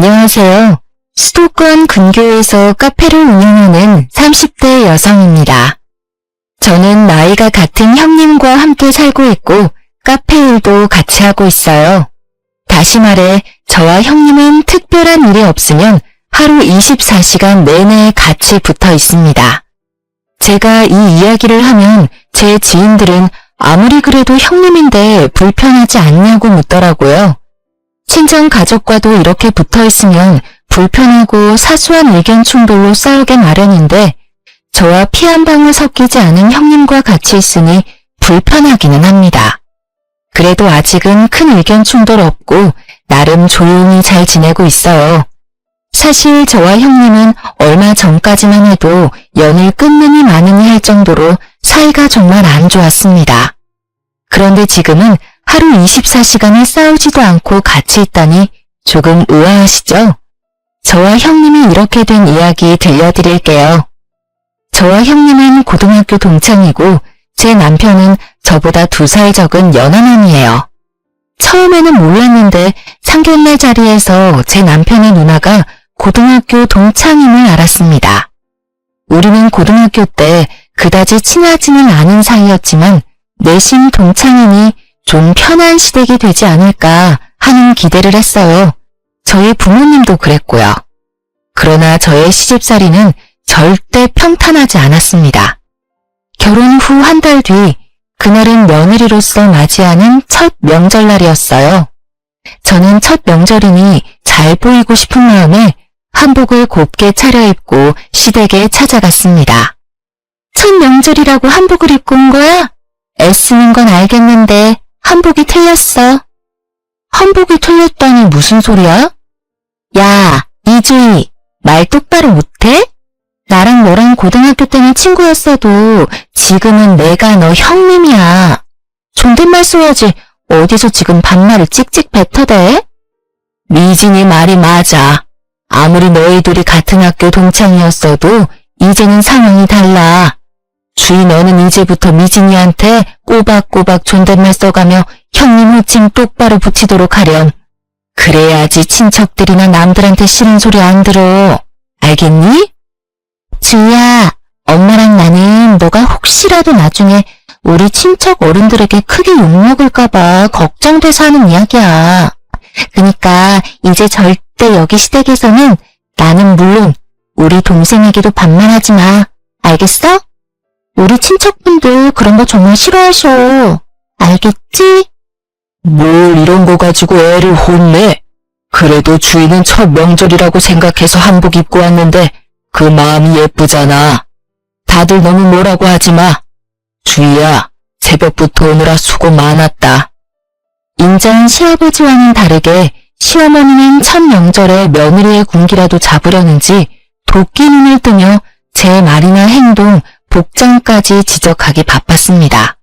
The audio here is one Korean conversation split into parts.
안녕하세요. 수도권 근교에서 카페를 운영하는 30대 여성입니다. 저는 나이가 같은 형님과 함께 살고 있고 카페 일도 같이 하고 있어요. 다시 말해 저와 형님은 특별한 일이 없으면 하루 24시간 내내 같이 붙어 있습니다. 제가 이 이야기를 하면 제 지인들은 아무리 그래도 형님인데 불편하지 않냐고 묻더라고요. 친정 가족과도 이렇게 붙어 있으면 불편하고 사소한 의견 충돌로 싸우게 마련인데 저와 피 한 방울 섞이지 않은 형님과 같이 있으니 불편하기는 합니다. 그래도 아직은 큰 의견 충돌 없고 나름 조용히 잘 지내고 있어요. 사실 저와 형님은 얼마 전까지만 해도 연을 끊느니 마느니 할 정도로 사이가 정말 안 좋았습니다. 그런데 지금은 하루 24시간을 싸우지도 않고 같이 있다니 조금 의아하시죠? 저와 형님이 이렇게 된 이야기 들려드릴게요. 저와 형님은 고등학교 동창이고 제 남편은 저보다 2살 적은 연하남이에요. 처음에는 몰랐는데 상견례 자리에서 제 남편의 누나가 고등학교 동창임을 알았습니다. 우리는 고등학교 때 그다지 친하지는 않은 사이였지만 내심 동창이니 좀 편한 시댁이 되지 않을까 하는 기대를 했어요. 저희 부모님도 그랬고요. 그러나 저의 시집살이는 절대 평탄하지 않았습니다. 결혼 후 한 달 뒤, 그날은 며느리로서 맞이하는 첫 명절날이었어요. 저는 첫 명절이니 잘 보이고 싶은 마음에 한복을 곱게 차려입고 시댁에 찾아갔습니다. 첫 명절이라고 한복을 입고 온 거야? 애쓰는 건 알겠는데 한복이 틀렸어. 한복이 틀렸다니 무슨 소리야? 야, 이주희, 말 똑바로 못해? 나랑 너랑 고등학교 때는 친구였어도 지금은 내가 너 형님이야. 존댓말 써야지 어디서 지금 반말을 찍찍 뱉어대? 미진이 말이 맞아. 아무리 너희들이 같은 학교 동창이었어도 이제는 상황이 달라. 주희 너는 이제부터 미진이한테 꼬박꼬박 존댓말 써가며 형님 호칭 똑바로 붙이도록 하렴. 그래야지 친척들이나 남들한테 싫은 소리 안 들어. 알겠니? 주희야, 엄마랑 나는 너가 혹시라도 나중에 우리 친척 어른들에게 크게 욕먹을까봐 걱정돼서 하는 이야기야. 그니까 이제 절대 여기 시댁에서는 나는 물론 우리 동생에게도 반말하지 마. 알겠어? 우리 친척분들 그런 거 정말 싫어하셔. 알겠지? 뭘 이런 거 가지고 애를 혼내? 그래도 주인은 첫 명절이라고 생각해서 한복 입고 왔는데 그 마음이 예쁘잖아. 다들 너무 뭐라고 하지 마. 주희야, 새벽부터 오느라 수고 많았다. 인자한 시아버지와는 다르게 시어머니는 첫 명절에 며느리의 군기라도 잡으려는지 도끼 눈을 뜨며 제 말이나 행동, 복장까지 지적하기 바빴습니다.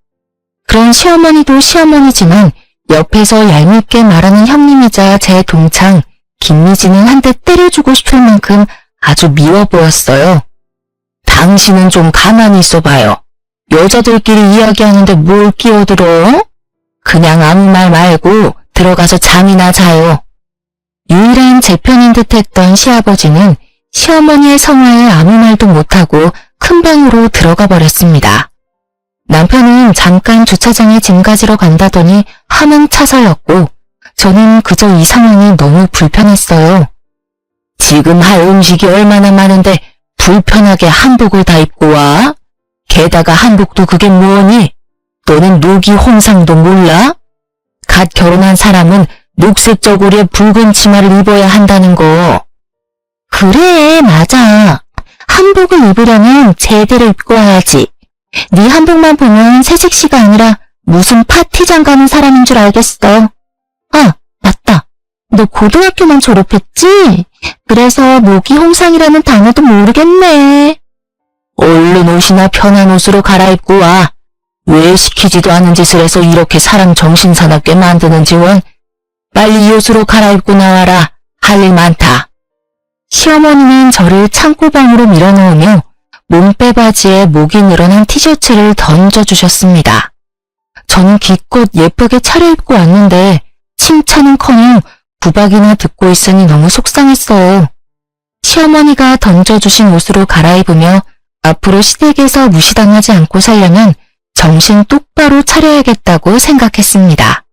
그런 시어머니도 시어머니지만 옆에서 얄밉게 말하는 형님이자 제 동창 김미진은 한 대 때려주고 싶을 만큼 아주 미워 보였어요. 당신은 좀 가만히 있어봐요. 여자들끼리 이야기하는데 뭘 끼어들어? 그냥 아무 말 말고 들어가서 잠이나 자요. 유일한 제 편인 듯했던 시아버지는 시어머니의 성화에 아무 말도 못하고 큰 방으로 들어가 버렸습니다. 남편은 잠깐 주차장에 짐 가지러 간다더니 함흥 차서였고 저는 그저 이 상황이 너무 불편했어요. 지금 할 음식이 얼마나 많은데 불편하게 한복을 다 입고 와? 게다가 한복도 그게 뭐니? 너는 누기 혼상도 몰라? 갓 결혼한 사람은 녹색 저고리에 붉은 치마를 입어야 한다는 거. 그래, 맞아. 한복을 입으려면 제대로 입고 와야지. 네 한복만 보면 새색시가 아니라 무슨 파티장 가는 사람인 줄 알겠어. 아, 맞다. 너 고등학교만 졸업했지? 그래서 모기 홍상이라는 단어도 모르겠네. 얼른 옷이나 편한 옷으로 갈아입고 와. 왜 시키지도 않은 짓을 해서 이렇게 사람 정신 사납게 만드는지 원. 빨리 이 옷으로 갈아입고 나와라. 할 일 많다. 시어머니는 저를 창고방으로 밀어넣으며 몸빼 바지에 목이 늘어난 티셔츠를 던져주셨습니다. 저는 기껏 예쁘게 차려입고 왔는데 칭찬은커녕 구박이나 듣고 있으니 너무 속상했어. 시어머니가 던져주신 옷으로 갈아입으며 앞으로 시댁에서 무시당하지 않고 살려면 정신 똑바로 차려야겠다고 생각했습니다.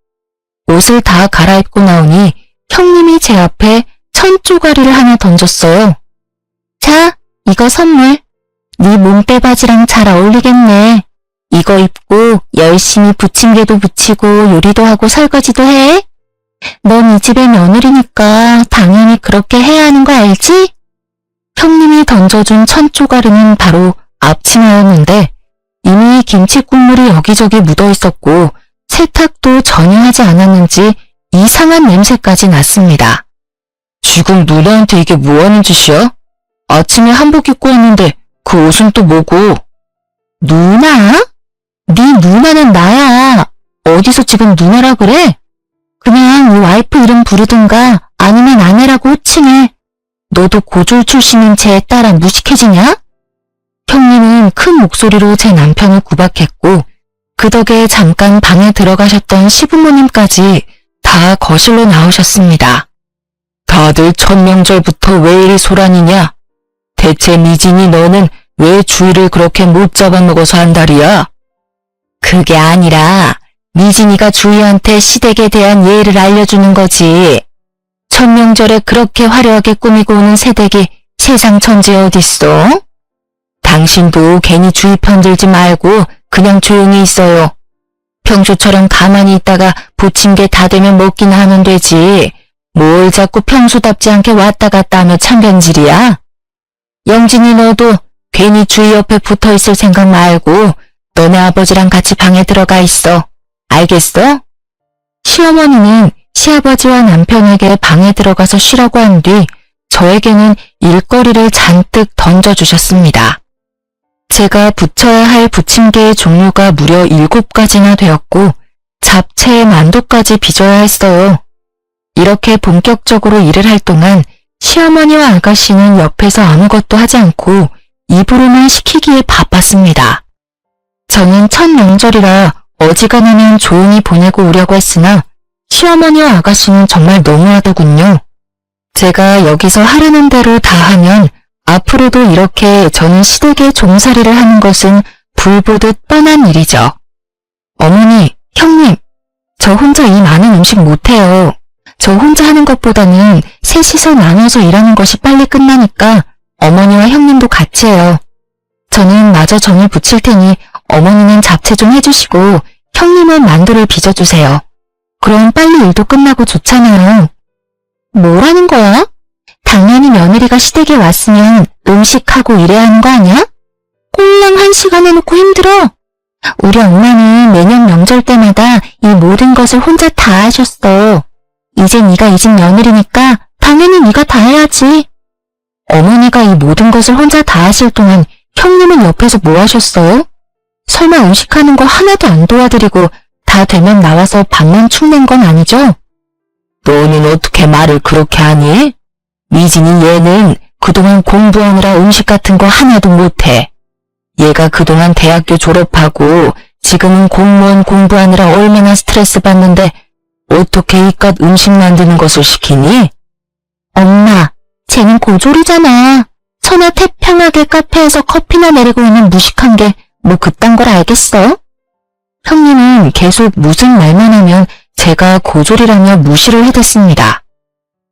옷을 다 갈아입고 나오니 형님이 제 앞에 천조가리를 하나 던졌어요. 자, 이거 선물. 네 몸빼바지랑 잘 어울리겠네. 이거 입고 열심히 부침개도 부치고 요리도 하고 설거지도 해. 넌 이 집의 며느리니까 당연히 그렇게 해야 하는 거 알지? 형님이 던져준 천조가리는 바로 앞치마였는데 이미 김치 국물이 여기저기 묻어 있었고 세탁도 전혀 하지 않았는지 이상한 냄새까지 났습니다. 지금 누나한테 이게 뭐하는 짓이야? 아침에 한복 입고 왔는데 그 옷은 또 뭐고? 누나? 네 누나는 나야. 어디서 지금 누나라 그래? 그냥 이 와이프 이름 부르든가 아니면 아내라고 호칭해. 너도 고졸 출신인 제 딸아 무식해지냐? 형님은 큰 목소리로 제 남편을 구박했고 그 덕에 잠깐 방에 들어가셨던 시부모님까지 다 거실로 나오셨습니다. 다들 첫 명절부터 왜 이리 소란이냐? 대체 미진이 너는 왜 주의를 그렇게 못 잡아먹어서 한달이야? 그게 아니라 미진이가 주희한테 시댁에 대한 예의를 알려주는 거지. 첫 명절에 그렇게 화려하게 꾸미고 오는 새댁이 세상 천지에 어딨어? 당신도 괜히 주의 편들지 말고 그냥 조용히 있어요. 평소처럼 가만히 있다가 부침개 다 되면 먹기나 하면 되지. 뭘 자꾸 평소답지 않게 왔다 갔다 하며 참견질이야? 영진이 너도 괜히 주희 옆에 붙어있을 생각 말고 너네 아버지랑 같이 방에 들어가 있어. 알겠어? 시어머니는 시아버지와 남편에게 방에 들어가서 쉬라고 한 뒤 저에게는 일거리를 잔뜩 던져주셨습니다. 제가 부쳐야 할 부침개의 종류가 무려 7가지나 되었고 잡채에 만두까지 빚어야 했어요. 이렇게 본격적으로 일을 할 동안 시어머니와 아가씨는 옆에서 아무것도 하지 않고 입으로만 시키기에 바빴습니다. 저는 첫 명절이라 어지간하면 조용히 보내고 오려고 했으나 시어머니와 아가씨는 정말 너무하더군요. 제가 여기서 하라는 대로 다 하면 앞으로도 이렇게 저는 시댁에 종살이를 하는 것은 불보듯 뻔한 일이죠. 어머니, 형님, 저 혼자 이 많은 음식 못해요. 저 혼자 하는 것보다는 셋이서 나눠서 일하는 것이 빨리 끝나니까 어머니와 형님도 같이 해요. 저는 마저 전을 부칠 테니 어머니는 잡채 좀 해주시고 형님은 만두를 빚어주세요. 그럼 빨리 일도 끝나고 좋잖아요. 뭐라는 거야? 당연히 며느리가 시댁에 왔으면 음식하고 일해야 하는 거 아니야? 꼴랑 1시간 해놓고 힘들어. 우리 엄마는 매년 명절 때마다 이 모든 것을 혼자 다 하셨어. 이제 네가 이 집 며느리니까 당연히 네가 다 해야지. 어머니가 이 모든 것을 혼자 다 하실 동안 형님은 옆에서 뭐 하셨어요? 설마 음식하는 거 하나도 안 도와드리고 다 되면 나와서 밥만 축낸 건 아니죠? 너는 어떻게 말을 그렇게 하니? 미진이 얘는 그동안 공부하느라 음식 같은 거 하나도 못해. 얘가 그동안 대학교 졸업하고 지금은 공무원 공부하느라 얼마나 스트레스 받는데 어떻게 이깟 음식 만드는 것을 시키니? 엄마, 쟤는 고졸이잖아. 천하 태평하게 카페에서 커피나 내리고 있는 무식한 게 뭐 그딴 걸 알겠어? 형님은 계속 무슨 말만 하면 제가 고졸이라며 무시를 해댔습니다.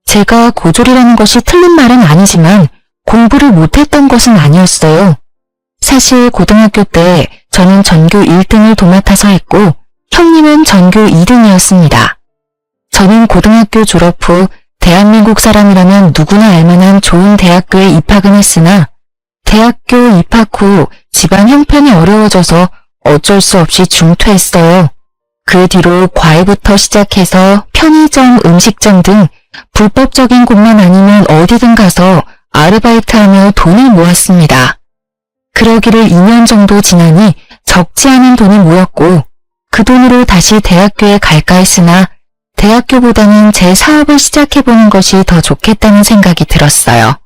제가 고졸이라는 것이 틀린 말은 아니지만 공부를 못했던 것은 아니었어요. 사실 고등학교 때 저는 전교 1등을 도맡아서 했고 형님은 전교 2등이었습니다. 저는 고등학교 졸업 후 대한민국 사람이라면 누구나 알만한 좋은 대학교에 입학은 했으나 대학교 입학 후 집안 형편이 어려워져서 어쩔 수 없이 중퇴했어요. 그 뒤로 과외부터 시작해서 편의점, 음식점 등 불법적인 곳만 아니면 어디든 가서 아르바이트하며 돈을 모았습니다. 그러기를 2년 정도 지나니 적지 않은 돈이 모였고 그 돈으로 다시 대학교에 갈까 했으나 대학교보다는 제 사업을 시작해보는 것이 더 좋겠다는 생각이 들었어요.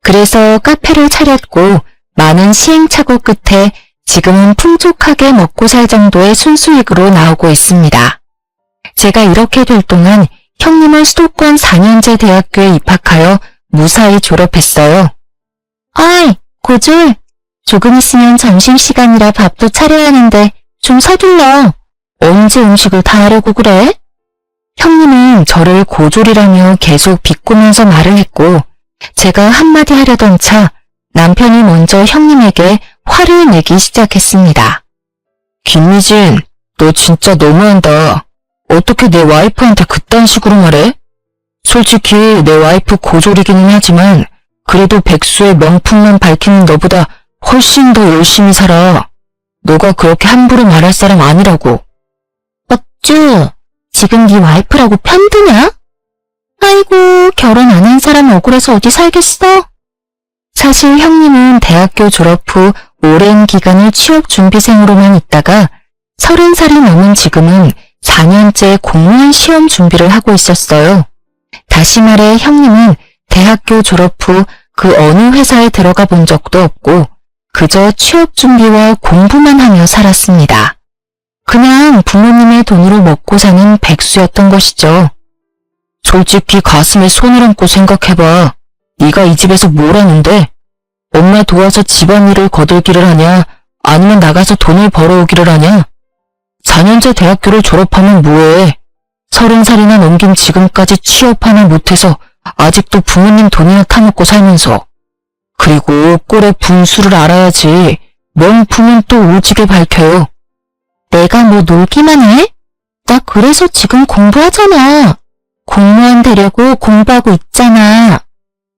그래서 카페를 차렸고 많은 시행착오 끝에 지금은 풍족하게 먹고 살 정도의 순수익으로 나오고 있습니다. 제가 이렇게 될 동안 형님은 수도권 4년제 대학교에 입학하여 무사히 졸업했어요. 아이, 고졸. 조금 있으면 점심시간이라 밥도 차려야 하는데 좀 서둘러. 언제 음식을 다 하려고 그래? 형님은 저를 고졸이라며 계속 비꼬면서 말을 했고 제가 한마디 하려던 차 남편이 먼저 형님에게 화를 내기 시작했습니다. 김미진, 너 진짜 너무한다. 어떻게 내 와이프한테 그딴 식으로 말해? 솔직히 내 와이프 고졸이기는 하지만 그래도 백수의 명품만 밝히는 너보다 훨씬 더 열심히 살아. 너가 그렇게 함부로 말할 사람 아니라고. 어쭈, 지금 네 와이프라고 편드냐? 아이고, 결혼 안 한 사람 억울해서 어디 살겠어? 사실 형님은 대학교 졸업 후 오랜 기간을 취업준비생으로만 있다가 30살이 넘은 지금은 4년째 공무원 시험 준비를 하고 있었어요. 다시 말해 형님은 대학교 졸업 후 그 어느 회사에 들어가 본 적도 없고 그저 취업 준비와 공부만 하며 살았습니다. 그냥 부모님의 돈으로 먹고 사는 백수였던 것이죠. 솔직히 가슴에 손을 얹고 생각해봐. 네가 이 집에서 뭘 하는데? 엄마 도와서 집안일을 거들기를 하냐? 아니면 나가서 돈을 벌어오기를 하냐? 4년제 대학교를 졸업하면 뭐해? 30살이나 넘긴 지금까지 취업 하나 못해서 아직도 부모님 돈이나 타먹고 살면서. 그리고 꼴의 분수를 알아야지. 명품은 또 오지게 밝혀요. 내가 뭐 놀기만 해? 나 그래서 지금 공부하잖아. 공무원 되려고 공부하고 있잖아.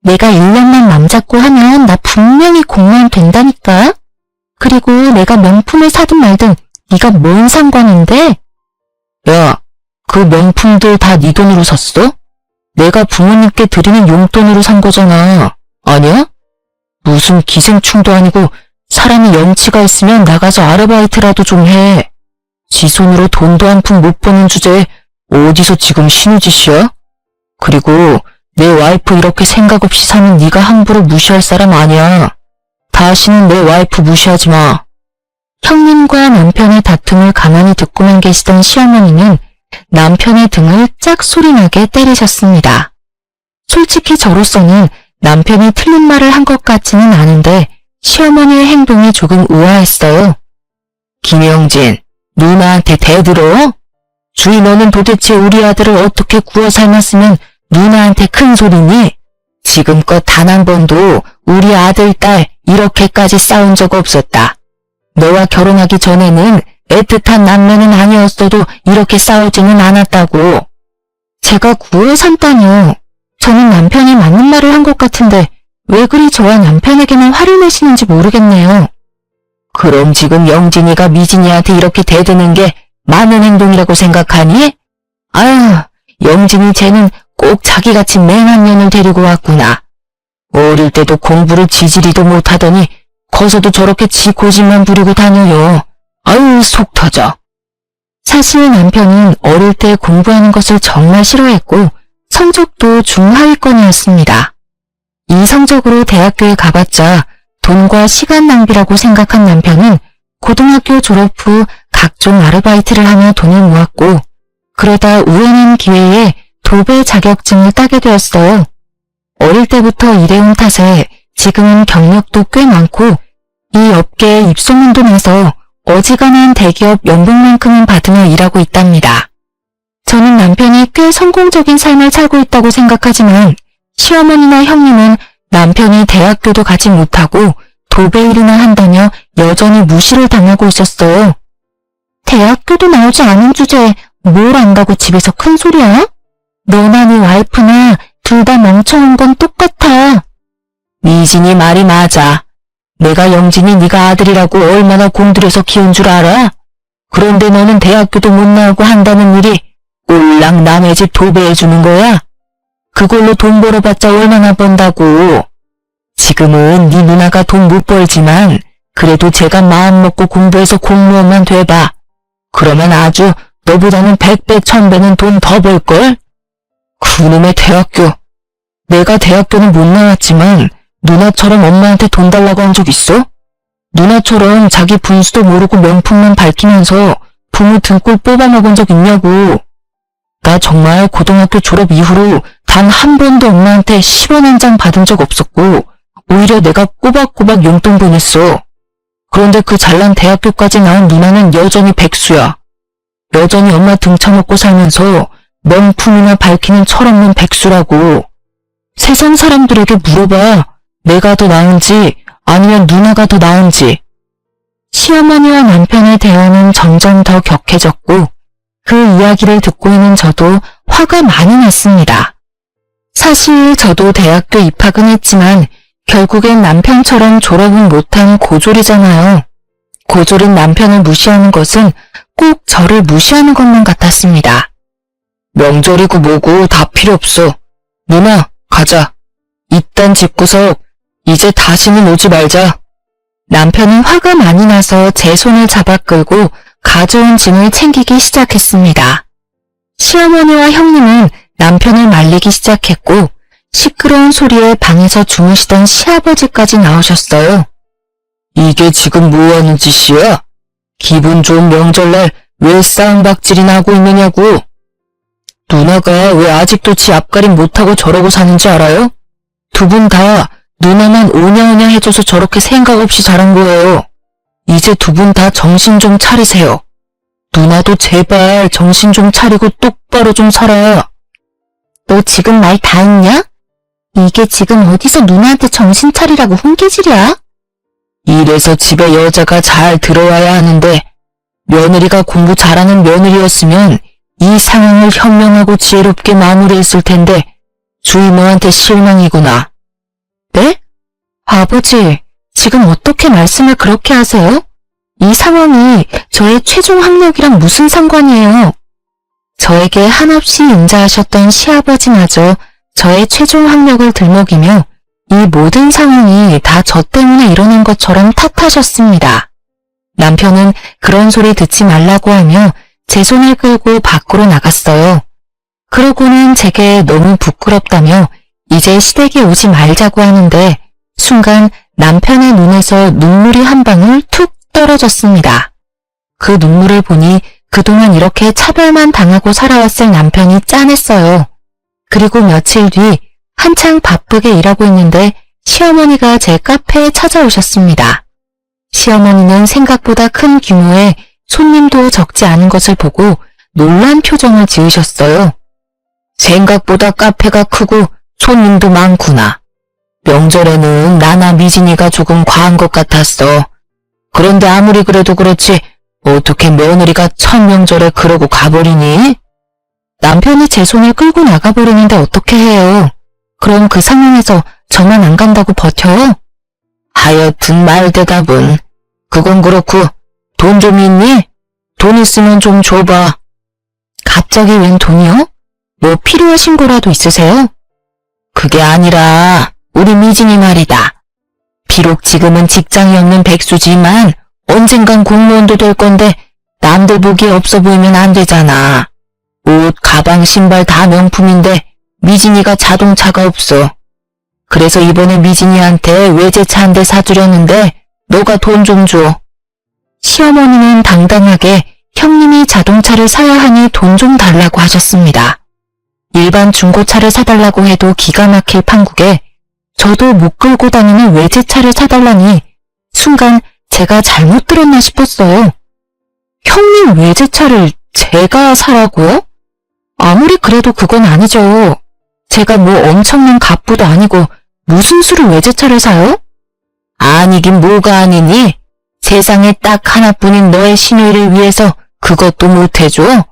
내가 1년만 맘 잡고 하면 나 분명히 공무원 된다니까. 그리고 내가 명품을 사든 말든 네가 뭔 상관인데? 야, 그 명품들 다 네 돈으로 샀어? 내가 부모님께 드리는 용돈으로 산 거잖아. 아니야? 무슨 기생충도 아니고 사람이 염치가 있으면 나가서 아르바이트라도 좀 해. 지 손으로 돈도 한 푼 못 버는 주제에 어디서 지금 신우짓이야? 그리고 내 와이프 이렇게 생각 없이 사는 네가 함부로 무시할 사람 아니야. 다시는 내 와이프 무시하지 마. 형님과 남편의 다툼을 가만히 듣고만 계시던 시어머니는 남편의 등을 짝소리나게 때리셨습니다. 솔직히 저로서는 남편이 틀린 말을 한 것 같지는 않은데 시어머니의 행동이 조금 우아했어요. 김영진, 누나한테 대들어? 주희 너는 도대체 우리 아들을 어떻게 구워 삶았으면 누나한테 큰 소리니? 지금껏 단 한 번도 우리 아들, 딸 이렇게까지 싸운 적 없었다. 너와 결혼하기 전에는 애틋한 남매는 아니었어도 이렇게 싸우지는 않았다고. 제가 구워 삶다뇨. 저는 남편이 맞는 말을 한 것 같은데 왜 그리 저와 남편에게만 화를 내시는지 모르겠네요. 그럼 지금 영진이가 미진이한테 이렇게 대드는 게 맞는 행동이라고 생각하니? 아유, 영진이 쟤는 꼭 자기같이 맹한 년을 데리고 왔구나. 어릴 때도 공부를 지지리도 못하더니 커서도 저렇게 지 고집만 부리고 다녀요. 아유, 속 터져. 사실 남편은 어릴 때 공부하는 것을 정말 싫어했고 성적도 중하위권이었습니다. 이 성적으로 대학교에 가봤자 돈과 시간 낭비라고 생각한 남편은 고등학교 졸업 후 각종 아르바이트를 하며 돈을 모았고 그러다 우연한 기회에 도배 자격증을 따게 되었어요. 어릴 때부터 일해온 탓에 지금은 경력도 꽤 많고 이 업계에 입소문도 나서 어지간한 대기업 연봉만큼은 받으며 일하고 있답니다. 저는 남편이 꽤 성공적인 삶을 살고 있다고 생각하지만 시어머니나 형님은 남편이 대학교도 가지 못하고 도배 일이나 한다며 여전히 무시를 당하고 있었어요. 대학교도 나오지 않은 주제에 뭘 안다고 집에서 큰 소리야? 너나 네 와이프나 둘 다 멍청한 건 똑같아. 미진이 말이 맞아. 내가 영진이 네가 아들이라고 얼마나 공들여서 키운 줄 알아? 그런데 너는 대학교도 못 나오고 한다는 일이 꼴랑 남의 집 도배해주는 거야? 그걸로 돈 벌어봤자 얼마나 번다고. 지금은 네 누나가 돈 못 벌지만 그래도 제가 마음먹고 공부해서 공무원만 돼봐. 그러면 아주 너보다는 100배 1000배는 돈 더 벌걸? 그놈의 대학교. 내가 대학교는 못 나왔지만 누나처럼 엄마한테 돈 달라고 한 적 있어? 누나처럼 자기 분수도 모르고 명품만 밝히면서 부모 등골 뽑아먹은 적 있냐고. 나 정말 고등학교 졸업 이후로 단 한 번도 엄마한테 10원 한 장 받은 적 없었고 오히려 내가 꼬박꼬박 용돈 보냈어. 그런데 그 잘난 대학교까지 나온 누나는 여전히 백수야. 여전히 엄마 등쳐먹고 살면서 명품이나 밝히는 철없는 백수라고. 세상 사람들에게 물어봐. 내가 더 나은지 아니면 누나가 더 나은지. 시어머니와 남편의 대화는 점점 더 격해졌고 그 이야기를 듣고 있는 저도 화가 많이 났습니다. 사실 저도 대학교 입학은 했지만 결국엔 남편처럼 졸업은 못한 고졸이잖아요. 고졸인 남편을 무시하는 것은 꼭 저를 무시하는 것만 같았습니다. 명절이고 뭐고 다 필요 없어. 누나, 가자. 이딴 집구석 이제 다시는 오지 말자. 남편은 화가 많이 나서 제 손을 잡아 끌고 가져온 짐을 챙기기 시작했습니다. 시어머니와 형님은 남편을 말리기 시작했고 시끄러운 소리에 방에서 주무시던 시아버지까지 나오셨어요. 이게 지금 뭐하는 짓이야? 기분 좋은 명절날 왜 쌍박질이나 하고 있느냐고. 누나가 왜 아직도 지 앞가림 못하고 저러고 사는지 알아요? 두 분 다 누나만 오냐오냐 해줘서 저렇게 생각 없이 자란 거예요. 이제 두 분 다 정신 좀 차리세요. 누나도 제발 정신 좀 차리고 똑바로 좀 살아. 너 지금 말 다 했냐? 이게 지금 어디서 누나한테 정신 차리라고 훈계질이야? 이래서 집에 여자가 잘 들어와야 하는데 며느리가 공부 잘하는 며느리였으면 이 상황을 현명하고 지혜롭게 마무리했을 텐데 주이모한테 실망이구나. 네? 아버지, 지금 어떻게 말씀을 그렇게 하세요? 이 상황이 저의 최종 학력이랑 무슨 상관이에요? 저에게 한없이 인자하셨던 시아버지마저 저의 최종 학력을 들먹이며 이 모든 상황이 다 저 때문에 일어난 것처럼 탓하셨습니다. 남편은 그런 소리 듣지 말라고 하며 제 손을 끌고 밖으로 나갔어요. 그러고는 제게 너무 부끄럽다며 이제 시댁에 오지 말자고 하는데 순간 남편의 눈에서 눈물이 한 방울 툭 떨어졌습니다. 그 눈물을 보니 그동안 이렇게 차별만 당하고 살아왔을 남편이 짠했어요. 그리고 며칠 뒤 한창 바쁘게 일하고 있는데 시어머니가 제 카페에 찾아오셨습니다. 시어머니는 생각보다 큰 규모의 손님도 적지 않은 것을 보고 놀란 표정을 지으셨어요. 생각보다 카페가 크고 손님도 많구나. 명절에는 나나 미진이가 조금 과한 것 같았어. 그런데 아무리 그래도 그렇지 어떻게 며느리가 첫 명절에 그러고 가버리니? 남편이 제 손을 끌고 나가버리는데 어떻게 해요? 그럼 그 상황에서 저만 안 간다고 버텨요? 하여튼 말 대답은 그건 그렇고 돈 좀 있니? 돈 있으면 좀 줘봐. 갑자기 웬 돈이요? 뭐 필요하신 거라도 있으세요? 그게 아니라 우리 미진이 말이다. 비록 지금은 직장이 없는 백수지만 언젠간 공무원도 될 건데 남들 보기에 없어 보이면 안 되잖아. 옷, 가방, 신발 다 명품인데 미진이가 자동차가 없어. 그래서 이번에 미진이한테 외제차 한 대 사주려는데 너가 돈 좀 줘. 시어머니는 당당하게 형님이 자동차를 사야 하니 돈 좀 달라고 하셨습니다. 일반 중고차를 사달라고 해도 기가 막힐 판국에 저도 못 끌고 다니는 외제차를 사달라니 순간 제가 잘못 들었나 싶었어요. 형님 외제차를 제가 사라고요? 아무리 그래도 그건 아니죠. 제가 뭐 엄청난 갑부도 아니고 무슨 수로 외제차를 사요? 아니긴 뭐가 아니니? 세상에 딱 하나뿐인 너의 시누이를 위해서 그것도 못 해줘?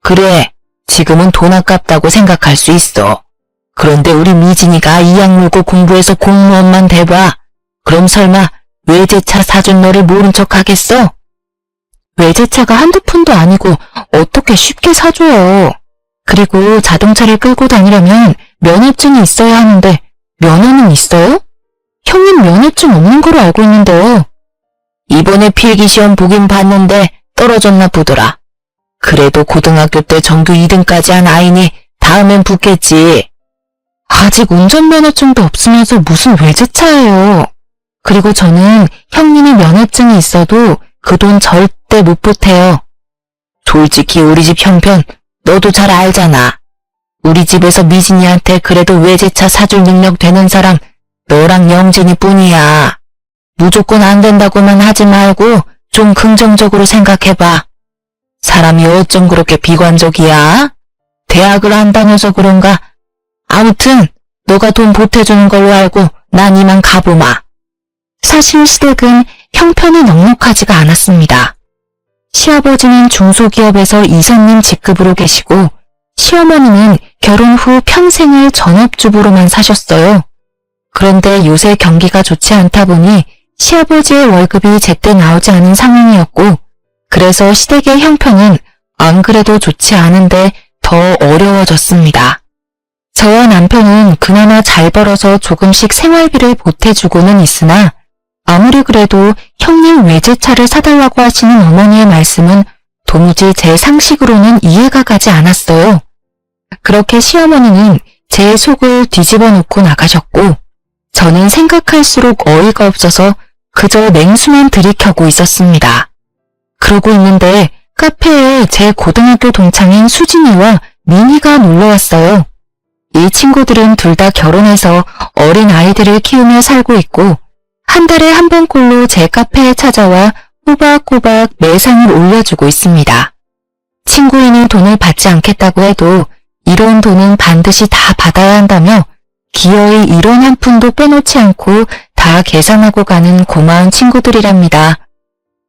그래, 지금은 돈 아깝다고 생각할 수 있어. 그런데 우리 미진이가 이악 물고 공부해서 공무원만 돼봐. 그럼 설마 외제차 사준 너를 모른 척 하겠어? 외제차가 한두 푼도 아니고 어떻게 쉽게 사줘요. 그리고 자동차를 끌고 다니려면 면허증이 있어야 하는데 면허는 있어요? 형님 면허증 없는 거로 알고 있는데요. 이번에 필기시험 보긴 봤는데 떨어졌나 보더라. 그래도 고등학교 때 전교 2등까지 한 아이니 다음엔 붙겠지. 아직 운전면허증도 없으면서 무슨 외제차예요. 그리고 저는 형님이 면허증이 있어도 그 돈 절대 못 보태요. 솔직히 우리 집 형편 너도 잘 알잖아. 우리 집에서 미진이한테 그래도 외제차 사줄 능력 되는 사람 너랑 영진이 뿐이야. 무조건 안 된다고만 하지 말고 좀 긍정적으로 생각해봐. 사람이 어쩜 그렇게 비관적이야? 대학을 안 다녀서 그런가? 아무튼 너가 돈 보태주는 걸로 알고 난 이만 가보마. 사실 시댁은 형편이 넉넉하지가 않았습니다. 시아버지는 중소기업에서 이사님 직급으로 계시고 시어머니는 결혼 후 평생을 전업주부로만 사셨어요. 그런데 요새 경기가 좋지 않다 보니 시아버지의 월급이 제때 나오지 않은 상황이었고 그래서 시댁의 형편은 안 그래도 좋지 않은데 더 어려워졌습니다. 저와 남편은 그나마 잘 벌어서 조금씩 생활비를 보태주고는 있으나 아무리 그래도 형님 외제차를 사달라고 하시는 어머니의 말씀은 도무지 제 상식으로는 이해가 가지 않았어요. 그렇게 시어머니는 제 속을 뒤집어 놓고 나가셨고 저는 생각할수록 어이가 없어서 그저 냉수만 들이켜고 있었습니다. 그러고 있는데 카페에 제 고등학교 동창인 수진이와 민희가 놀러왔어요. 이 친구들은 둘 다 결혼해서 어린 아이들을 키우며 살고 있고 한 달에 한 번꼴로 제 카페에 찾아와 꼬박꼬박 매상을 올려주고 있습니다. 친구인이 돈을 받지 않겠다고 해도 이런 돈은 반드시 다 받아야 한다며 기어이 1원 한 푼도 빼놓지 않고 다 계산하고 가는 고마운 친구들이랍니다.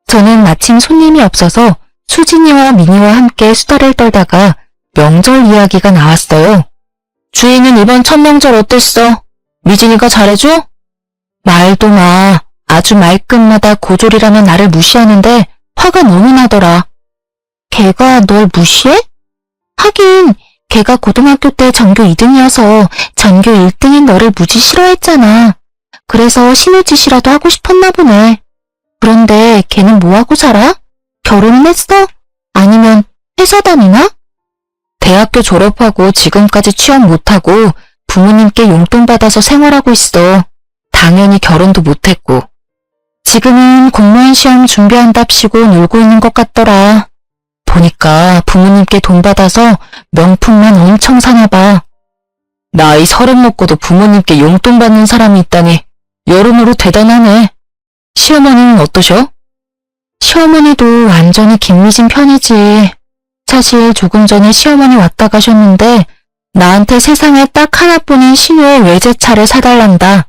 저는 마침 손님이 없어서 수진이와 민희와 함께 수다를 떨다가 명절 이야기가 나왔어요. 주인은 이번 첫 명절 어땠어? 미진이가 잘해줘? 말도 마. 아주 말끝마다 고졸이라면 나를 무시하는데 화가 너무 나더라. 걔가 널 무시해? 하긴 걔가 고등학교 때 전교 2등이어서 전교 1등인 너를 무지 싫어했잖아. 그래서 신우짓이라도 하고 싶었나 보네. 그런데 걔는 뭐하고 살아? 결혼은 했어? 아니면 회사 다니나? 대학교 졸업하고 지금까지 취업 못하고 부모님께 용돈 받아서 생활하고 있어. 당연히 결혼도 못했고. 지금은 공무원 시험 준비한답시고 놀고 있는 것 같더라. 보니까 부모님께 돈 받아서 명품만 엄청 사나 봐. 나이 30 먹고도 부모님께 용돈 받는 사람이 있다니 여러모로 대단하네. 시어머니는 어떠셔? 시어머니도 완전히 김미진 편이지. 사실 조금 전에 시어머니 왔다 가셨는데 나한테 세상에 딱 하나뿐인 신우의 외제차를 사달란다.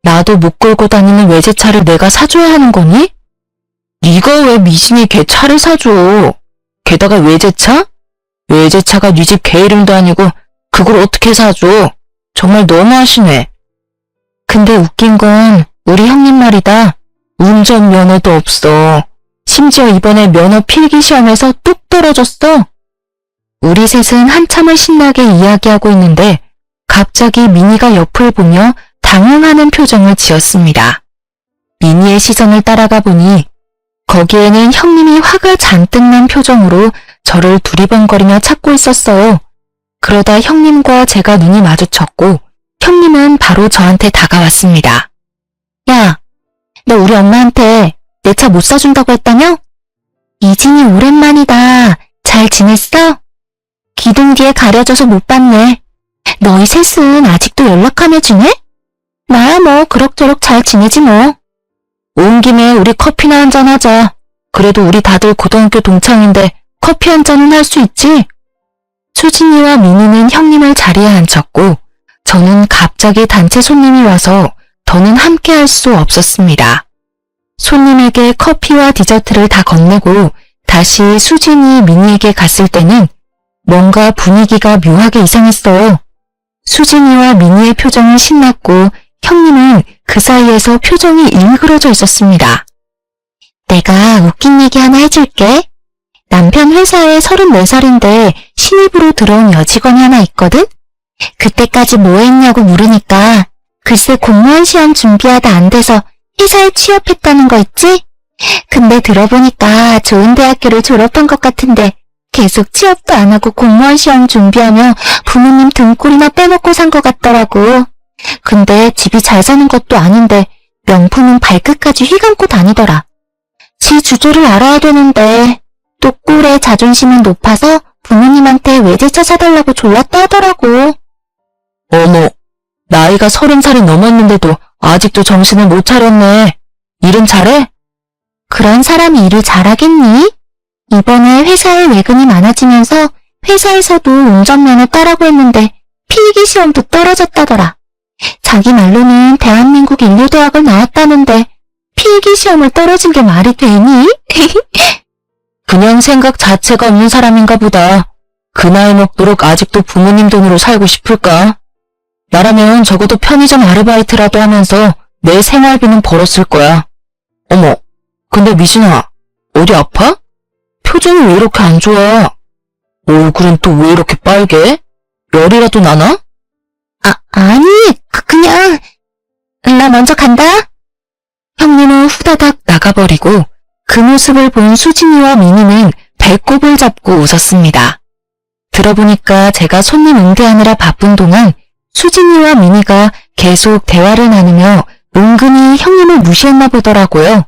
나도 못 끌고 다니는 외제차를 내가 사줘야 하는 거니? 네가 왜 미진이 걔 차를 사줘? 게다가 외제차? 외제차가 네 집 걔 이름도 아니고 그걸 어떻게 사줘? 정말 너무하시네. 근데 웃긴 건 우리 형님 말이다. 운전면허도 없어. 심지어 이번에 면허 필기 시험에서 뚝 떨어졌어. 우리 셋은 한참을 신나게 이야기하고 있는데 갑자기 민희가 옆을 보며 당황하는 표정을 지었습니다. 민희의 시선을 따라가 보니 거기에는 형님이 화가 잔뜩 난 표정으로 저를 두리번거리며 찾고 있었어요. 그러다 형님과 제가 눈이 마주쳤고 형님은 바로 저한테 다가왔습니다. 야, 너 우리 엄마한테 내 차 못 사준다고 했다며? 이진이 오랜만이다. 잘 지냈어? 기둥 뒤에 가려져서 못 봤네. 너희 셋은 아직도 연락하며 지내? 나야 뭐 그럭저럭 잘 지내지 뭐. 온 김에 우리 커피나 한잔 하자. 그래도 우리 다들 고등학교 동창인데 커피 한 잔은 할 수 있지? 수진이와 민희는 형님을 자리에 앉혔고 저는 갑자기 단체 손님이 와서 더는 함께 할 수 없었습니다. 손님에게 커피와 디저트를 다 건네고 다시 수진이 민희에게 갔을 때는 뭔가 분위기가 묘하게 이상했어요. 수진이와 민희의 표정은 신났고 형님은 그 사이에서 표정이 일그러져 있었습니다. 내가 웃긴 얘기 하나 해줄게. 남편 회사에 34살인데 신입으로 들어온 여직원이 하나 있거든? 그때까지 뭐 했냐고 물으니까 글쎄 공무원 시험 준비하다 안 돼서 회사에 취업했다는 거 있지? 근데 들어보니까 좋은 대학교를 졸업한 것 같은데 계속 취업도 안 하고 공무원 시험 준비하며 부모님 등골이나 빼먹고 산 것 같더라고. 근데 집이 잘 사는 것도 아닌데 명품은 발끝까지 휘감고 다니더라. 지 주조를 알아야 되는데 또 꿀의 자존심은 높아서 부모님한테 외제차 사달라고 졸랐다 하더라고. 어머, 나이가 30살이 넘었는데도 아직도 정신을 못 차렸네. 일은 잘해? 그런 사람이 일을 잘하겠니? 이번에 회사에 외근이 많아지면서 회사에서도 운전면허 따라고 했는데 필기 시험도 떨어졌다더라. 자기 말로는 대한민국 인류대학을 나왔다는데 필기 시험을 떨어진 게 말이 되니? 그냥 생각 자체가 없는 사람인가 보다. 그 나이 먹도록 아직도 부모님 돈으로 살고 싶을까? 나라면 적어도 편의점 아르바이트라도 하면서 내 생활비는 벌었을 거야. 어머, 근데 미진아, 어디 아파? 표정이 왜 이렇게 안 좋아? 얼굴은 또 왜 이렇게 빨개? 열이라도 나나? 아니, 그냥 나 먼저 간다. 형님은 후다닥 나가버리고 그 모습을 본 수진이와 미니는 배꼽을 잡고 웃었습니다. 들어보니까 제가 손님 응대하느라 바쁜 동안 수진이와 미니가 계속 대화를 나누며 은근히 형님을 무시했나 보더라고요.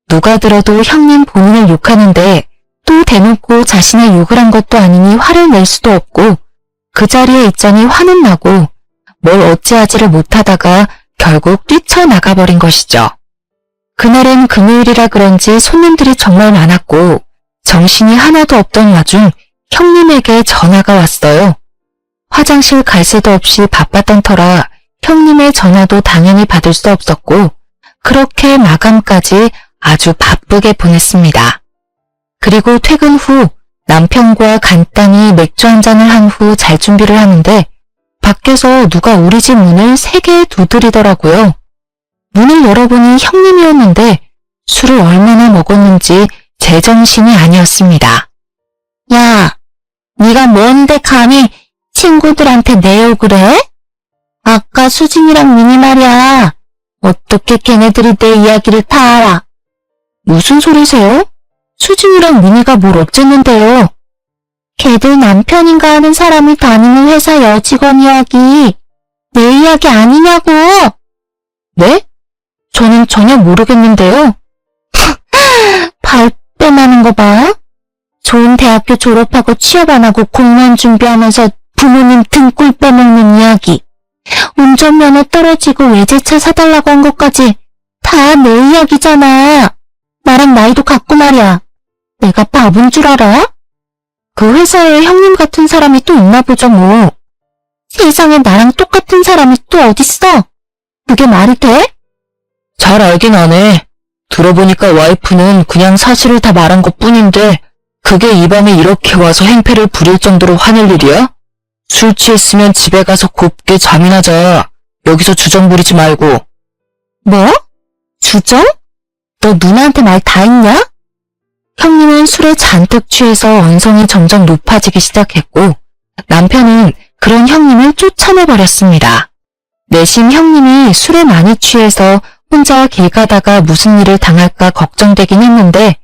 누가 들어도 형님 본인을 욕하는데 또 대놓고 자신의 욕을 한 것도 아니니 화를 낼 수도 없고 그 자리에 있자니 화는 나고 뭘 어찌하지를 못하다가 결국 뛰쳐나가버린 것이죠. 그날은 금요일이라 그런지 손님들이 정말 많았고 정신이 하나도 없던 와중 형님에게 전화가 왔어요. 화장실 갈 새도 없이 바빴던 터라 형님의 전화도 당연히 받을 수 없었고 그렇게 마감까지 아주 바쁘게 보냈습니다. 그리고 퇴근 후 남편과 간단히 맥주 한 잔을 한 후 잘 준비를 하는데 밖에서 누가 우리 집 문을 3개 두드리더라고요. 문을 열어보니 형님이었는데 술을 얼마나 먹었는지 제정신이 아니었습니다. 야, 네가 뭔데 감히 친구들한테 내 욕을 해? 아까 수진이랑 미니 말이야. 어떻게 걔네들이 내 이야기를 다 알아? 무슨 소리세요? 수진이랑 미니가 뭘 어쨌는데요? 걔들 남편인가 하는 사람이 다니는 회사 여직원 이야기. 내 이야기 아니냐고. 네? 저는 전혀 모르겠는데요. 발뺌하는 거 봐. 좋은 대학교 졸업하고 취업 안 하고 공무원 준비하면서 부모님 등골 빼먹는 이야기. 운전면허 떨어지고 외제차 사달라고 한 것까지 다 내 이야기잖아. 나랑 나이도 같고 말이야. 내가 바본 줄 알아? 그 회사에 형님 같은 사람이 또 있나 보죠 뭐. 세상에 나랑 똑같은 사람이 또 어딨어? 그게 말이 돼? 잘 알긴 하네. 들어보니까 와이프는 그냥 사실을 다 말한 것뿐인데 그게 이 밤에 이렇게 와서 행패를 부릴 정도로 화낼 일이야? 술 취했으면 집에 가서 곱게 잠이나 자. 여기서 주정 부리지 말고. 뭐? 주정? 너 누나한테 말 다 했냐? 형님은 술에 잔뜩 취해서 언성이 점점 높아지기 시작했고 남편은 그런 형님을 쫓아내버렸습니다. 내심 형님이 술에 많이 취해서 혼자 길 가다가 무슨 일을 당할까 걱정되긴 했는데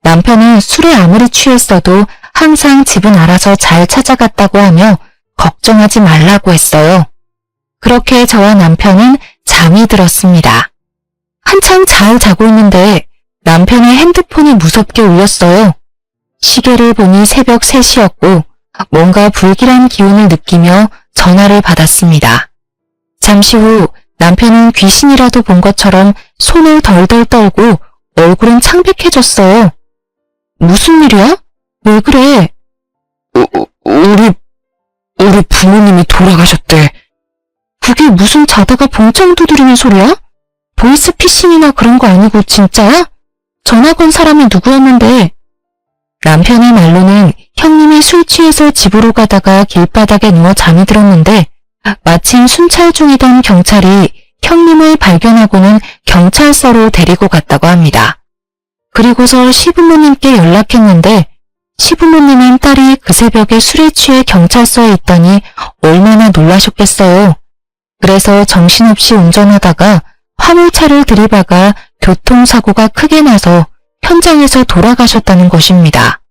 남편은 술에 아무리 취했어도 항상 집은 알아서 잘 찾아갔다고 하며 걱정하지 말라고 했어요. 그렇게 저와 남편은 잠이 들었습니다. 한창 잘 자고 있는데 남편의 핸드폰이 무섭게 울렸어요. 시계를 보니 새벽 3시였고 뭔가 불길한 기운을 느끼며 전화를 받았습니다. 잠시 후 남편은 귀신이라도 본 것처럼 손을 덜덜 떨고 얼굴은 창백해졌어요. 무슨 일이야? 왜 그래? 우리 부모님이 돌아가셨대. 그게 무슨 자다가 봉창 두드리는 소리야? 보이스피싱이나 그런 거 아니고 진짜야? 전화 건 사람이 누구였는데? 남편의 말로는 형님이 술 취해서 집으로 가다가 길바닥에 누워 잠이 들었는데 마침 순찰 중이던 경찰이 형님을 발견하고는 경찰서로 데리고 갔다고 합니다. 그리고서 시부모님께 연락했는데 시부모님은 딸이 그 새벽에 술에 취해 경찰서에 있다니 얼마나 놀라셨겠어요. 그래서 정신없이 운전하다가 화물차를 들이박아 교통사고가 크게 나서 현장에서 돌아가셨다는 것입니다.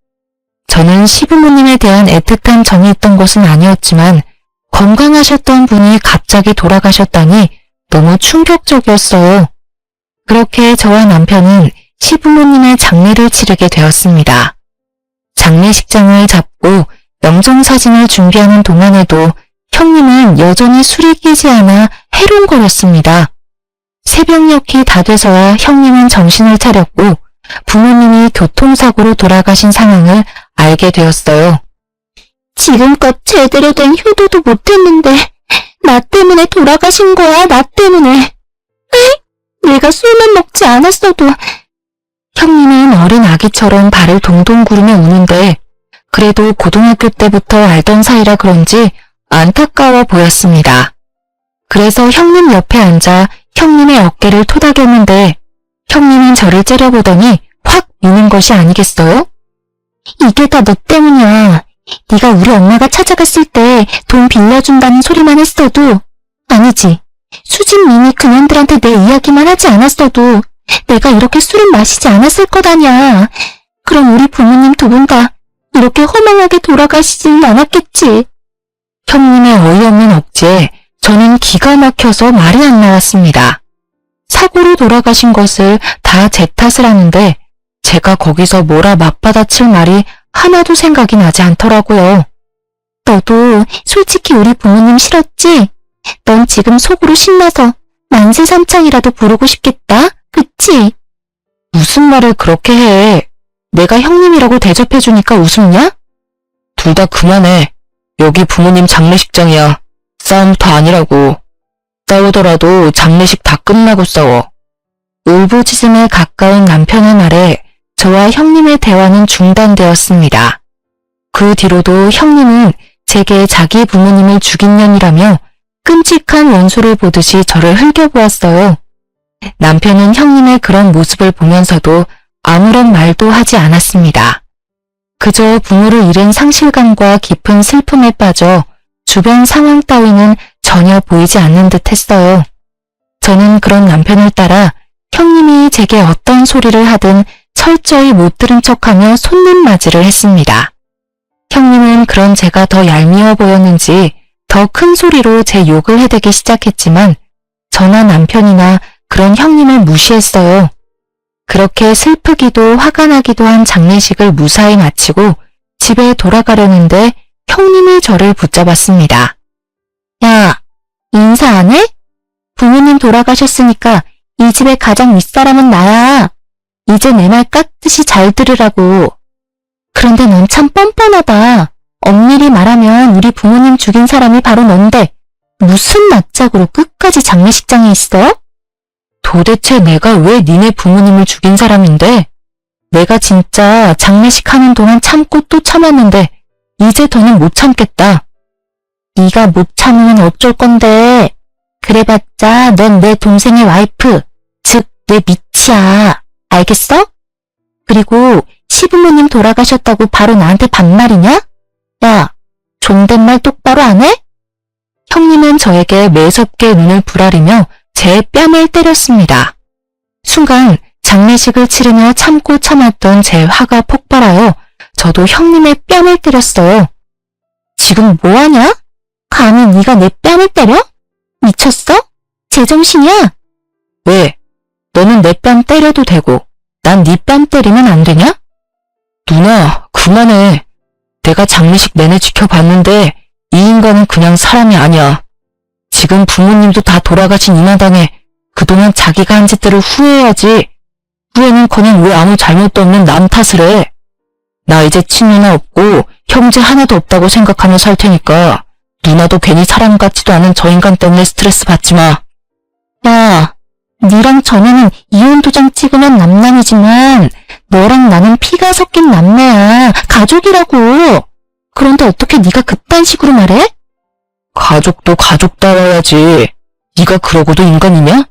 저는 시부모님에 대한 애틋한 정이 있던 것은 아니었지만 건강하셨던 분이 갑자기 돌아가셨다니 너무 충격적이었어요. 그렇게 저와 남편은 시부모님의 장례를 치르게 되었습니다. 장례식장을 잡고 영정사진을 준비하는 동안에도 형님은 여전히 술이 깨지 않아 해롱거렸습니다. 새벽녘이 다 돼서야 형님은 정신을 차렸고 부모님이 교통사고로 돌아가신 상황을 알게 되었어요. 지금껏 제대로 된 효도도 못했는데 나 때문에 돌아가신 거야, 나 때문에. 내가 술만 먹지 않았어도. 형님은 어린 아기처럼 발을 동동 구르며 우는데 그래도 고등학교 때부터 알던 사이라 그런지 안타까워 보였습니다. 그래서 형님 옆에 앉아 형님의 어깨를 토닥였는데 형님은 저를 째려보더니 확 미는 것이 아니겠어요? 이게 다 너 때문이야. 네가 우리 엄마가 찾아갔을 때 돈 빌려준다는 소리만 했어도, 아니지, 수진, 민이 그년들한테 내 이야기만 하지 않았어도 내가 이렇게 술은 마시지 않았을 거다냐. 그럼 우리 부모님 두 분 다 이렇게 허망하게 돌아가시진 않았겠지. 형님의 어이없는 억지에 저는 기가 막혀서 말이 안 나왔습니다. 사고로 돌아가신 것을 다 제 탓을 하는데 제가 거기서 뭐라 맞받아칠 말이 하나도 생각이 나지 않더라고요. 너도 솔직히 우리 부모님 싫었지? 넌 지금 속으로 신나서 만세삼창이라도 부르고 싶겠다, 그치? 무슨 말을 그렇게 해. 내가 형님이라고 대접해주니까 웃음냐? 둘 다 그만해. 여기 부모님 장례식장이야. 싸움터 아니라고. 싸우더라도 장례식 다 끝나고 싸워. 울부짖음에 가까운 남편의 말에 저와 형님의 대화는 중단되었습니다. 그 뒤로도 형님은 제게 자기 부모님을 죽인 년이라며 끔찍한 원수를 보듯이 저를 흘겨보았어요. 남편은 형님의 그런 모습을 보면서도 아무런 말도 하지 않았습니다. 그저 부모를 잃은 상실감과 깊은 슬픔에 빠져 주변 상황 따위는 전혀 보이지 않는 듯 했어요. 저는 그런 남편을 따라 형님이 제게 어떤 소리를 하든 철저히 못 들은 척하며 손님맞이를 했습니다. 형님은 그런 제가 더 얄미워 보였는지 더 큰 소리로 제 욕을 해대기 시작했지만 저나 남편이나 그런 형님을 무시했어요. 그렇게 슬프기도 화가 나기도 한 장례식을 무사히 마치고 집에 돌아가려는데 형님이 저를 붙잡았습니다. 야, 인사 안 해? 부모님 돌아가셨으니까 이 집의 가장 윗사람은 나야. 이제 내 말 깍듯이 잘 들으라고. 그런데 넌 참 뻔뻔하다. 엄밀히 말하면 우리 부모님 죽인 사람이 바로 넌데 무슨 낯짝으로 끝까지 장례식장에 있어? 도대체 내가 왜 니네 부모님을 죽인 사람인데? 내가 진짜 장례식 하는 동안 참고 또 참았는데 이제 더는 못 참겠다. 네가 못 참으면 어쩔 건데. 그래봤자 넌 내 동생의 와이프, 즉 내 미치야. 알겠어? 그리고 시부모님 돌아가셨다고 바로 나한테 반말이냐? 야, 존댓말 똑바로 안 해? 형님은 저에게 매섭게 눈을 부라리며 제 뺨을 때렸습니다. 순간 장례식을 치르며 참고 참았던 제 화가 폭발하여 저도 형님의 뺨을 때렸어요. 지금 뭐하냐? 감히 네가 내 뺨을 때려? 미쳤어? 제정신이야? 왜? 너는 내 뺨 때려도 되고 난 네 뺨 때리면 안 되냐? 누나, 그만해. 내가 장례식 내내 지켜봤는데 이 인간은 그냥 사람이 아니야. 지금 부모님도 다 돌아가신 이 마당에 그동안 자기가 한 짓들을 후회해야지. 후회는커녕 왜 아무 잘못도 없는 남 탓을 해. 나 이제 친누나 없고 형제 하나도 없다고 생각하며 살 테니까 누나도 괜히 사람 같지도 않은 저 인간 때문에 스트레스 받지 마. 야, 니랑 전에는 이혼 도장 찍으면 남남이지만 너랑 나는 피가 섞인 남매야. 가족이라고. 그런데 어떻게 네가 그딴 식으로 말해? 가족도 가족다워야지. 네가 그러고도 인간이냐?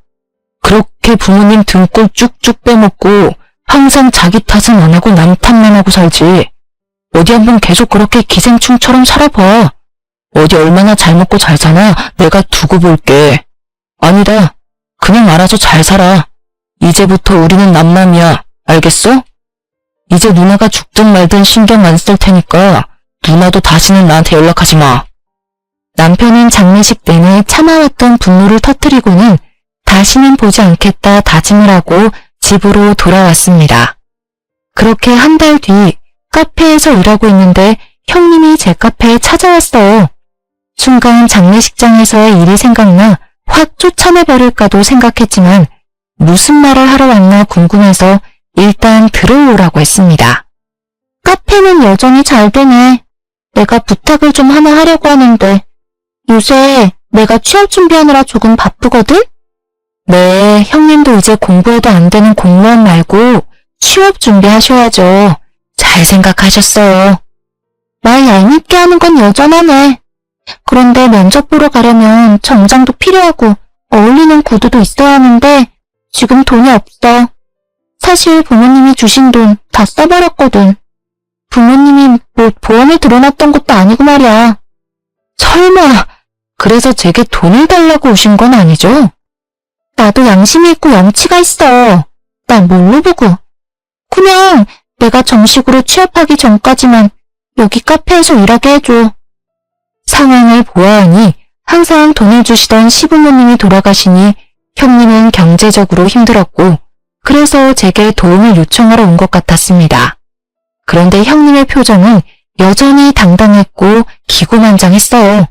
그렇게 부모님 등골 쭉쭉 빼먹고 항상 자기 탓은 안 하고 남 탓만 하고 살지. 어디 한번 계속 그렇게 기생충처럼 살아봐. 어디 얼마나 잘 먹고 잘 사나 내가 두고 볼게. 아니다. 그냥 알아서 잘 살아. 이제부터 우리는 남남이야. 알겠어? 이제 누나가 죽든 말든 신경 안 쓸 테니까 누나도 다시는 나한테 연락하지 마. 남편은 장례식 내내 참아왔던 분노를 터뜨리고는 다시는 보지 않겠다 다짐을 하고 집으로 돌아왔습니다. 그렇게 한 달 뒤 카페에서 일하고 있는데 형님이 제 카페에 찾아왔어요. 순간 장례식장에서의 일이 생각나 확 쫓아내버릴까도 생각했지만 무슨 말을 하러 왔나 궁금해서 일단 들어오라고 했습니다. 카페는 여전히 잘 되네. 내가 부탁을 좀 하나 하려고 하는데 요새 내가 취업 준비하느라 조금 바쁘거든? 네, 형님도 이제 공부해도 안 되는 공무원 말고 취업 준비하셔야죠. 잘 생각하셨어요. 말 얄밉게 하는 건 여전하네. 그런데 면접 보러 가려면 정장도 필요하고 어울리는 구두도 있어야 하는데 지금 돈이 없어. 사실 부모님이 주신 돈 다 써버렸거든. 부모님이 뭐 보험을 들어놨던 것도 아니고 말이야. 설마 그래서 제게 돈을 달라고 오신 건 아니죠? 나도 양심이 있고 염치가 있어. 난 뭘로 보고. 그냥 내가 정식으로 취업하기 전까지만 여기 카페에서 일하게 해줘. 상황을 보아하니 항상 돈을 주시던 시부모님이 돌아가시니 형님은 경제적으로 힘들었고 그래서 제게 도움을 요청하러 온 것 같았습니다. 그런데 형님의 표정은 여전히 당당했고 기고만장했어요.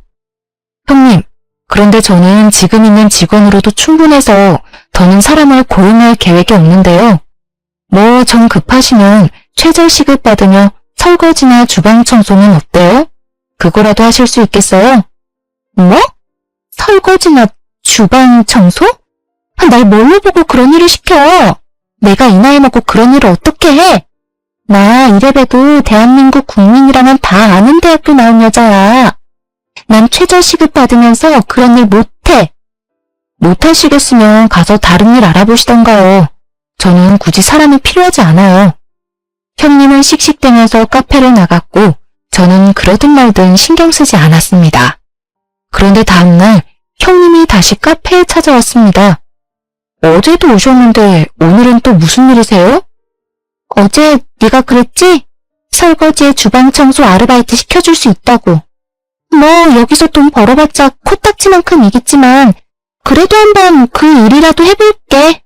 형님, 그런데 저는 지금 있는 직원으로도 충분해서 더는 사람을 고용할 계획이 없는데요. 뭐 정 급하시면 최저 시급 받으며 설거지나 주방 청소는 어때요? 그거라도 하실 수 있겠어요? 뭐? 설거지나 주방 청소? 날 뭘로 보고 그런 일을 시켜? 내가 이 나이 먹고 그런 일을 어떻게 해? 나 이래봬도 대한민국 국민이라면 다 아는 대학교 나온 여자야. 난 최저 시급 받으면서 그런 일 못해. 못하시겠으면 가서 다른 일 알아보시던가요. 저는 굳이 사람이 필요하지 않아요. 형님은 씩씩대면서 카페를 나갔고 저는 그러든 말든 신경 쓰지 않았습니다. 그런데 다음날 형님이 다시 카페에 찾아왔습니다. 어제도 오셨는데 오늘은 또 무슨 일이세요? 어제 네가 그랬지? 설거지에 주방 청소 아르바이트 시켜줄 수 있다고. 뭐 여기서 돈 벌어봤자 코딱지만큼 이겠지만 그래도 한번 그 일이라도 해볼게.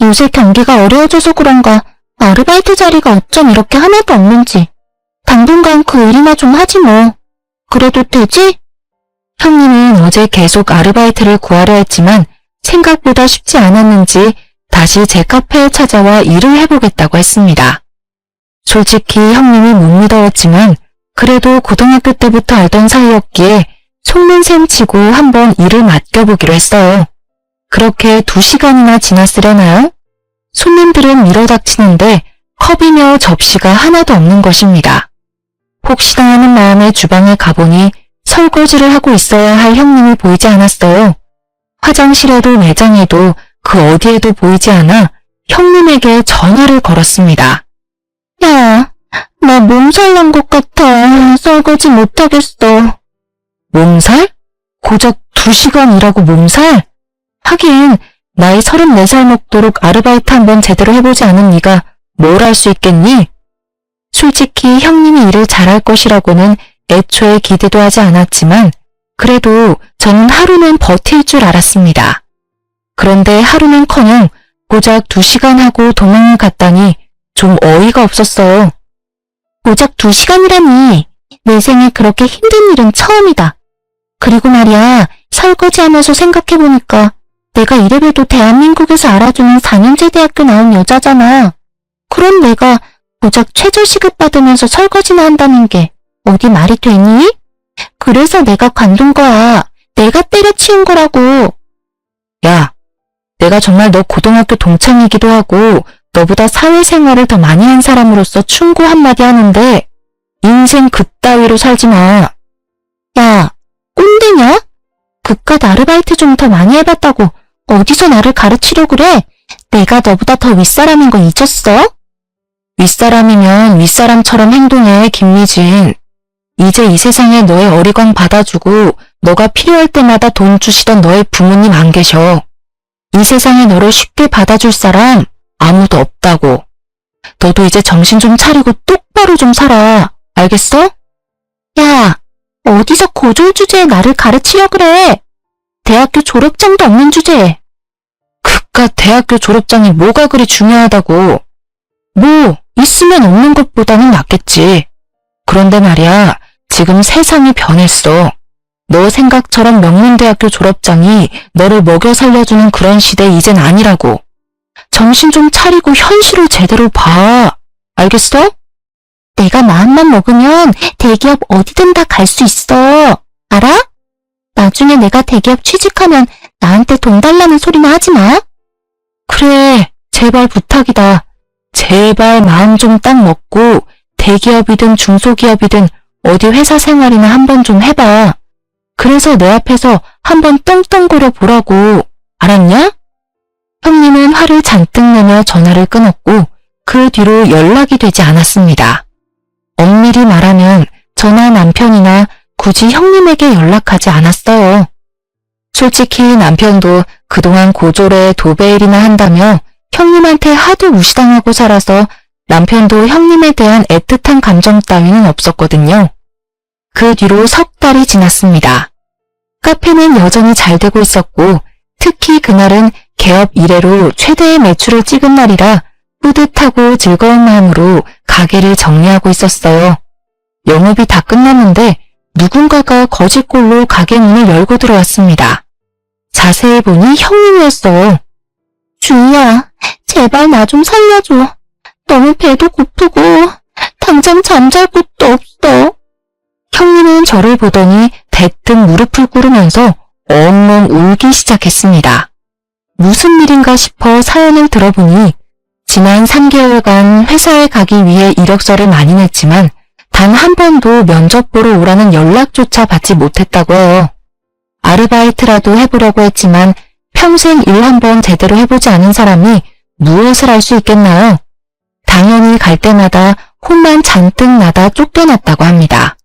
요새 경기가 어려워져서 그런가 아르바이트 자리가 어쩜 이렇게 하나도 없는지. 당분간 그 일이나 좀 하지 뭐. 그래도 되지? 형님은 어제 계속 아르바이트를 구하려 했지만 생각보다 쉽지 않았는지 다시 제 카페에 찾아와 일을 해보겠다고 했습니다. 솔직히 형님이 못 믿어왔지만 그래도 고등학교 때부터 알던 사이였기에 속는 셈 치고 한번 일을 맡겨보기로 했어요. 그렇게 2시간이나 지났으려나요? 손님들은 밀어닥치는데 컵이며 접시가 하나도 없는 것입니다. 혹시나 하는 마음에 주방에 가보니 설거지를 하고 있어야 할 형님이 보이지 않았어요. 화장실에도 매장에도 그 어디에도 보이지 않아 형님에게 전화를 걸었습니다. 야, 나 몸살 난 것 같아. 설거지 못하겠어. 몸살? 고작 2시간 일하고 몸살? 하긴 나이 34살 먹도록 아르바이트 한번 제대로 해보지 않은 네가 뭘 할 수 있겠니? 솔직히 형님이 일을 잘할 것이라고는 애초에 기대도 하지 않았지만 그래도 저는 하루는 버틸 줄 알았습니다. 그런데 하루는커녕 고작 2시간 하고 도망을 갔다니 좀 어이가 없었어요. 고작 2시간이라니 내 생에 그렇게 힘든 일은 처음이다. 그리고 말이야 설거지하면서 생각해보니까 내가 이래봬도 대한민국에서 알아주는 4년제 대학교 나온 여자잖아. 그럼 내가 고작 최저시급 받으면서 설거지나 한다는 게 어디 말이 되니? 그래서 내가 관둔 거야. 내가 때려치운 거라고. 야, 내가 정말 너 고등학교 동창이기도 하고 너보다 사회생활을 더 많이 한 사람으로서 충고 한마디 하는데 인생 그따위로 살지 마. 야, 꼰대냐? 그깟 아르바이트 좀 더 많이 해봤다고 어디서 나를 가르치려고 그래? 내가 너보다 더 윗사람인 거 잊었어? 윗사람이면 윗사람처럼 행동해, 김미진. 이제 이 세상에 너의 어리광 받아주고 너가 필요할 때마다 돈 주시던 너의 부모님 안 계셔. 이 세상에 너를 쉽게 받아줄 사람 아무도 없다고. 너도 이제 정신 좀 차리고 똑바로 좀 살아. 알겠어? 야, 어디서 고졸 주제에 나를 가르치려 그래? 대학교 졸업장도 없는 주제에. 그깟 대학교 졸업장이 뭐가 그리 중요하다고. 뭐 있으면 없는 것보다는 낫겠지. 그런데 말이야, 지금 세상이 변했어. 너 생각처럼 명문대학교 졸업장이 너를 먹여 살려주는 그런 시대 이젠 아니라고. 정신 좀 차리고 현실을 제대로 봐. 알겠어? 내가 마음만 먹으면 대기업 어디든 다 갈 수 있어. 알아? 나중에 내가 대기업 취직하면 나한테 돈 달라는 소리나 하지 마. 그래, 제발 부탁이다. 제발 마음 좀 딱 먹고 대기업이든 중소기업이든 어디 회사 생활이나 한번 좀 해봐. 그래서 내 앞에서 한번 떵떵거려 보라고. 알았냐? 형님은 화를 잔뜩 내며 전화를 끊었고 그 뒤로 연락이 되지 않았습니다. 엄밀히 말하면 저나 남편이나 굳이 형님에게 연락하지 않았어요. 솔직히 남편도 그동안 고졸에 도배일이나 한다며 형님한테 하도 무시당하고 살아서 남편도 형님에 대한 애틋한 감정 따위는 없었거든요. 그 뒤로 석 달이 지났습니다. 카페는 여전히 잘 되고 있었고 특히 그날은 개업 이래로 최대의 매출을 찍은 날이라 뿌듯하고 즐거운 마음으로 가게를 정리하고 있었어요. 영업이 다 끝났는데 누군가가 거짓골로 가게 문을 열고 들어왔습니다. 자세히 보니 형님이었어요. 주희야, 제발 나 좀 살려줘. 너무 배도 고프고 당장 잠잘 곳도 없어. 형님은 저를 보더니 대뜸 무릎을 꿇으면서 엉엉 울기 시작했습니다. 무슨 일인가 싶어 사연을 들어보니 지난 3개월간 회사에 가기 위해 이력서를 많이 냈지만 단 한 번도 면접 보러 오라는 연락조차 받지 못했다고 해요. 아르바이트라도 해보려고 했지만 평생 일 한 번 제대로 해보지 않은 사람이 무엇을 할 수 있겠나요? 당연히 갈 때마다 혼만 잔뜩 나다 쫓겨났다고 합니다.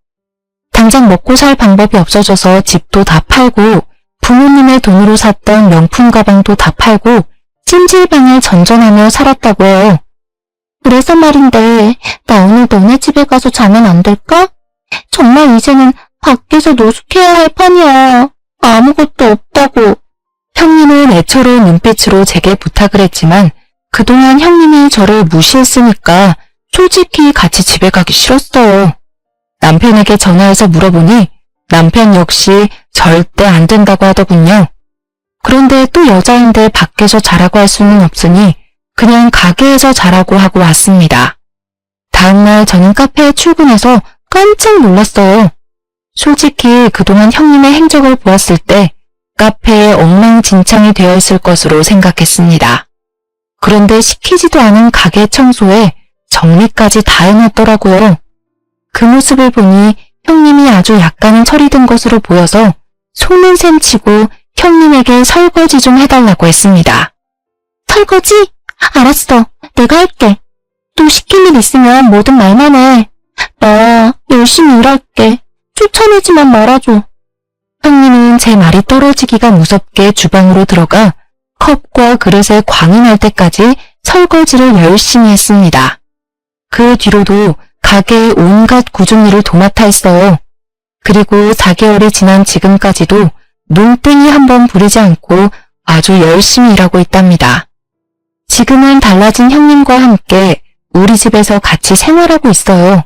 당장 먹고 살 방법이 없어져서 집도 다 팔고 부모님의 돈으로 샀던 명품 가방도 다 팔고 찜질방을 전전하며 살았다고 해요. 그래서 말인데 나 오늘 너네 집에 가서 자면 안 될까? 정말 이제는 밖에서 노숙해야 할 판이야. 아무것도 없다고. 형님은 애처로운 눈빛으로 제게 부탁을 했지만 그동안 형님이 저를 무시했으니까 솔직히 같이 집에 가기 싫었어요. 남편에게 전화해서 물어보니 남편 역시 절대 안 된다고 하더군요. 그런데 또 여자인데 밖에서 자라고 할 수는 없으니 그냥 가게에서 자라고 하고 왔습니다. 다음날 저는 카페에 출근해서 깜짝 놀랐어요. 솔직히 그동안 형님의 행적을 보았을 때 카페에 엉망진창이 되어 있을 것으로 생각했습니다. 그런데 시키지도 않은 가게 청소에 정리까지 다 해놨더라고요. 그 모습을 보니 형님이 아주 약간은 철이 든 것으로 보여서 속는 셈 치고 형님에게 설거지 좀 해달라고 했습니다. 설거지? 알았어. 내가 할게. 또 시킬 일 있으면 뭐든 말만 해. 나 열심히 일할게. 쫓아내지만 말아줘. 형님은 제 말이 떨어지기가 무섭게 주방으로 들어가 컵과 그릇에 광이 날 때까지 설거지를 열심히 했습니다. 그 뒤로도 가게의 온갖 구중일을 도맡아 했어요. 그리고 4개월이 지난 지금까지도 눈땡이 한번 부리지 않고 아주 열심히 일하고 있답니다. 지금은 달라진 형님과 함께 우리 집에서 같이 생활하고 있어요.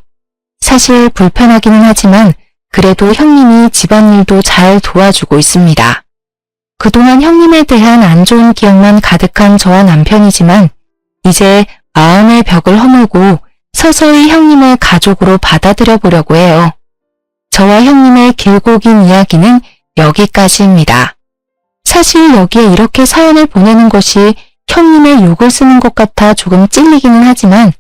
사실 불편하기는 하지만 그래도 형님이 집안일도 잘 도와주고 있습니다. 그동안 형님에 대한 안 좋은 기억만 가득한 저와 남편이지만 이제 마음의 벽을 허물고 서서히 형님을 가족으로 받아들여 보려고 해요. 저와 형님의 길고 긴 이야기는 여기까지입니다. 사실 여기에 이렇게 사연을 보내는 것이 형님의 욕을 쓰는 것 같아 조금 찔리기는 하지만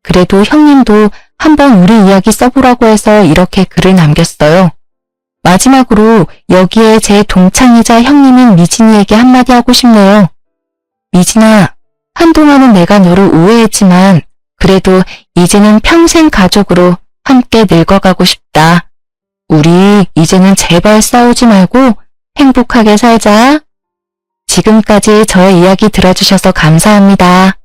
그래도 형님도 한번 우리 이야기 써보라고 해서 이렇게 글을 남겼어요. 마지막으로 여기에 제 동창이자 형님인 미진이에게 한마디 하고 싶네요. 미진아, 한동안은 내가 너를 오해했지만 그래도 이제는 평생 가족으로 함께 늙어가고 싶다. 우리 이제는 제발 싸우지 말고 행복하게 살자. 지금까지 저의 이야기 들어주셔서 감사합니다.